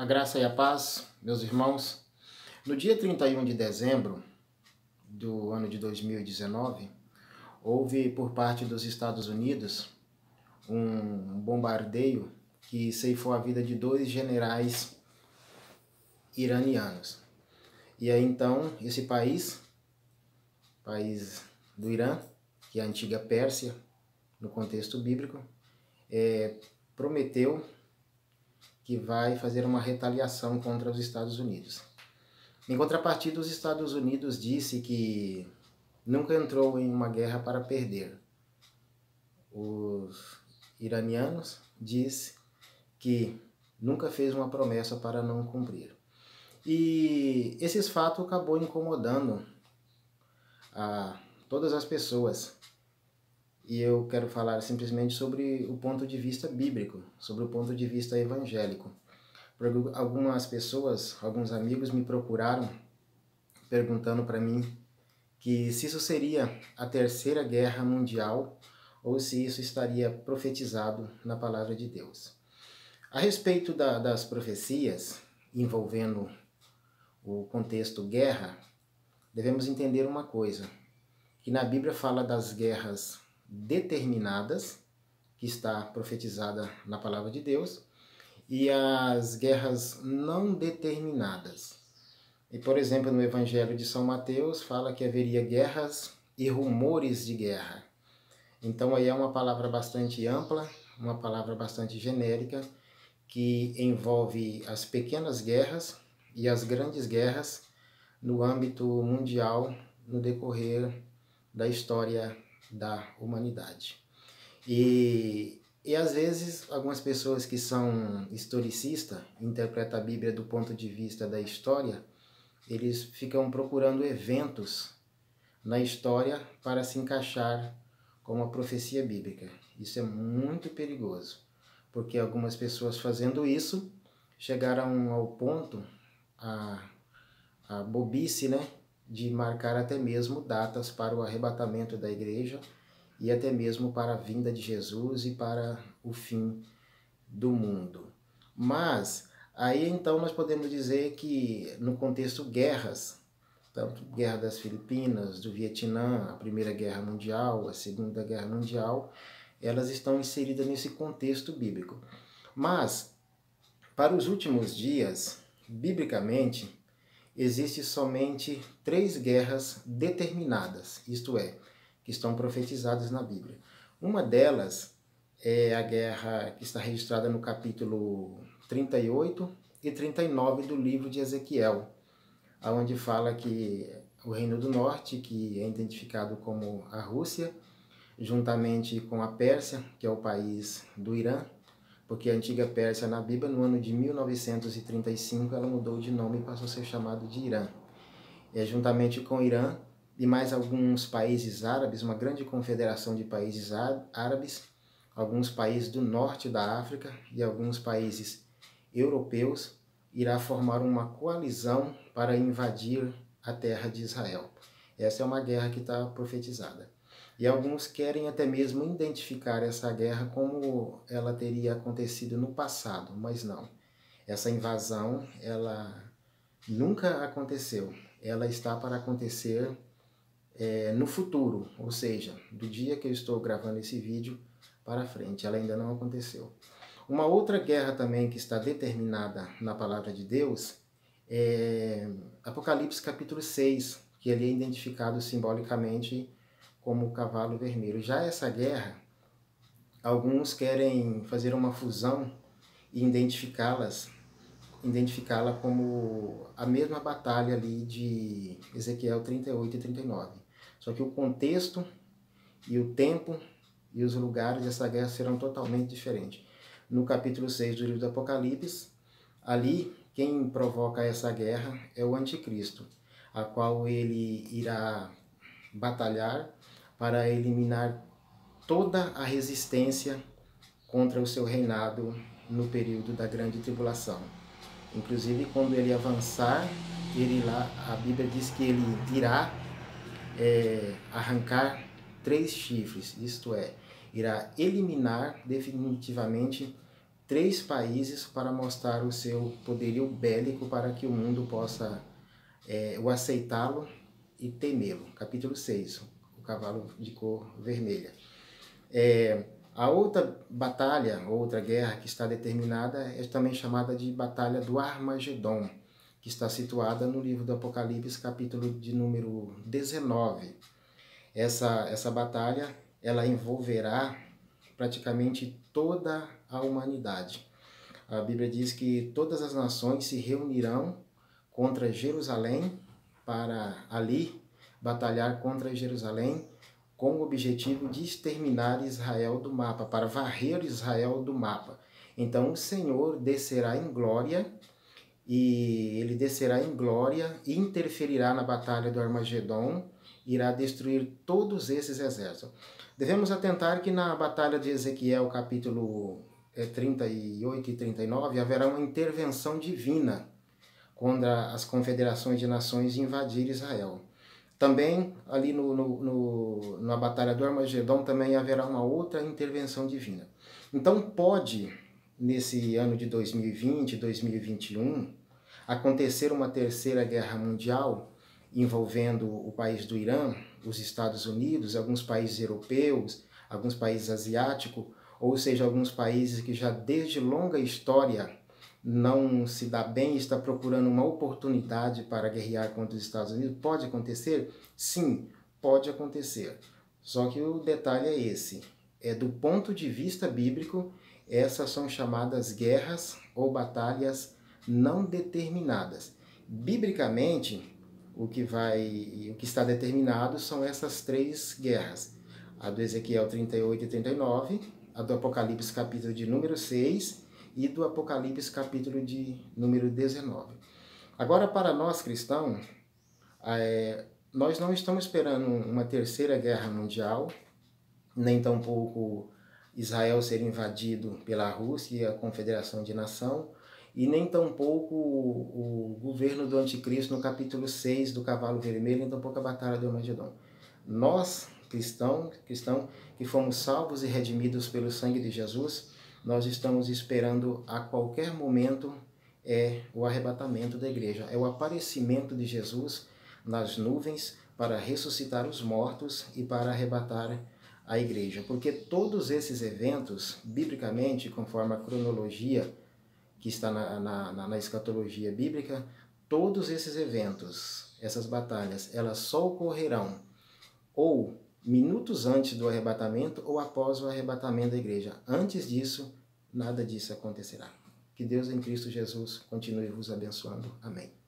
A graça e a paz, meus irmãos. No dia 31 de dezembro do ano de 2019, houve por parte dos Estados Unidos um bombardeio que ceifou a vida de 2 generais iranianos. E aí então esse país do Irã, que é a antiga Pérsia, no contexto bíblico, prometeu que vai fazer uma retaliação contra os Estados Unidos. Em contrapartida, os Estados Unidos disse que nunca entrou em uma guerra para perder. Os iranianos dizem que nunca fez uma promessa para não cumprir. E esses fatos acabou incomodando a todas as pessoas. E eu quero falar simplesmente sobre o ponto de vista bíblico, sobre o ponto de vista evangélico. Porque algumas pessoas, alguns amigos me procuraram perguntando para mim que se isso seria a terceira guerra mundial ou se isso estaria profetizado na palavra de Deus. A respeito das profecias envolvendo o contexto guerra, devemos entender uma coisa, que na Bíblia fala das guerras determinadas, que está profetizada na palavra de Deus, e as guerras não determinadas. E, por exemplo, no Evangelho de São Mateus, fala que haveria guerras e rumores de guerra. Então, aí é uma palavra bastante ampla, uma palavra bastante genérica, que envolve as pequenas guerras e as grandes guerras no âmbito mundial, no decorrer da história da humanidade. E às vezes, algumas pessoas que são historicistas, interpretam a Bíblia do ponto de vista da história, eles ficam procurando eventos na história para se encaixar com uma profecia bíblica. Isso é muito perigoso, porque algumas pessoas fazendo isso chegaram ao ponto, a bobice, né, de marcar até mesmo datas para o arrebatamento da igreja e até mesmo para a vinda de Jesus e para o fim do mundo. Mas aí então nós podemos dizer que no contexto guerras, tanto guerra das Filipinas, do Vietnã, a Primeira Guerra Mundial, a Segunda Guerra Mundial, elas estão inseridas nesse contexto bíblico. Mas para os últimos dias, biblicamente, existe somente 3 guerras determinadas, isto é, que estão profetizadas na Bíblia. Uma delas é a guerra que está registrada no capítulo 38 e 39 do livro de Ezequiel, onde fala que o Reino do Norte, que é identificado como a Rússia, juntamente com a Pérsia, que é o país do Irã, porque a antiga Pérsia na Bíblia, no ano de 1935, ela mudou de nome e passou a ser chamada de Irã. Juntamente com o Irã e mais alguns países árabes, uma grande confederação de países árabes, alguns países do norte da África e alguns países europeus, irá formar uma coalizão para invadir a terra de Israel. Essa é uma guerra que está profetizada. E alguns querem até mesmo identificar essa guerra como ela teria acontecido no passado, mas não. Essa invasão, ela nunca aconteceu. Ela está para acontecer no futuro, ou seja, do dia que eu estou gravando esse vídeo para frente. Ela ainda não aconteceu. Uma outra guerra também que está determinada na palavra de Deus é Apocalipse capítulo 6, que ele é identificado simbolicamente como o cavalo vermelho. Já essa guerra, alguns querem fazer uma fusão e identificá-la como a mesma batalha ali de Ezequiel 38 e 39. Só que o contexto e o tempo e os lugares dessa guerra serão totalmente diferentes. No capítulo 6 do livro do Apocalipse, ali quem provoca essa guerra é o anticristo, a qual ele irá batalhar para eliminar toda a resistência contra o seu reinado no período da grande tribulação. Inclusive, quando ele avançar, a Bíblia diz que ele irá arrancar 3 chifres, isto é, irá eliminar definitivamente 3 países para mostrar o seu poderio bélico para que o mundo possa o aceitá-lo e temê-lo. Capítulo 6, o cavalo de cor vermelha. A outra batalha, outra guerra que está determinada é também chamada de Batalha do Armagedon, que está situada no livro do Apocalipse, capítulo de número 19. Essa batalha, ela envolverá praticamente toda a humanidade. A Bíblia diz que todas as nações se reunirão contra Jerusalém para ali batalhar contra Jerusalém com o objetivo de exterminar Israel do mapa, para varrer Israel do mapa. Então o Senhor descerá em glória, e ele descerá em glória e interferirá na batalha do Armagedon, irá destruir todos esses exércitos. Devemos atentar que na batalha de Ezequiel, capítulo 38 e 39, haverá uma intervenção divina contra as confederações de nações invadir Israel. Também, ali na batalha do Armagedon, também haverá uma outra intervenção divina. Então, pode, nesse ano de 2020, 2021, acontecer uma terceira guerra mundial envolvendo o país do Irã, os Estados Unidos, alguns países europeus, alguns países asiáticos, ou seja, alguns países que já desde longa história não se dá bem e está procurando uma oportunidade para guerrear contra os Estados Unidos. Pode acontecer? Sim, pode acontecer. Só que o detalhe é esse. Do ponto de vista bíblico, essas são chamadas guerras ou batalhas não determinadas. Biblicamente, o que está determinado são essas 3 guerras. A do Ezequiel 38 e 39, a do Apocalipse capítulo de número 6 e do Apocalipse capítulo de número 19. Agora, para nós cristãos, nós não estamos esperando uma terceira guerra mundial, nem tampouco Israel ser invadido pela Rússia e a Confederação de Nação, e nem tampouco o governo do Anticristo no capítulo 6 do Cavalo Vermelho, nem tampouco a Batalha do Armagedon. Nós, cristãos que fomos salvos e redimidos pelo sangue de Jesus, nós estamos esperando a qualquer momento o arrebatamento da igreja, é o aparecimento de Jesus nas nuvens para ressuscitar os mortos e para arrebatar a igreja. Porque todos esses eventos, biblicamente, conforme a cronologia que está na escatologia bíblica, todos esses eventos, essas batalhas, elas só ocorrerão ou minutos antes do arrebatamento ou após o arrebatamento da igreja. Antes disso, nada disso acontecerá. Que Deus em Cristo Jesus continue vos abençoando. Amém.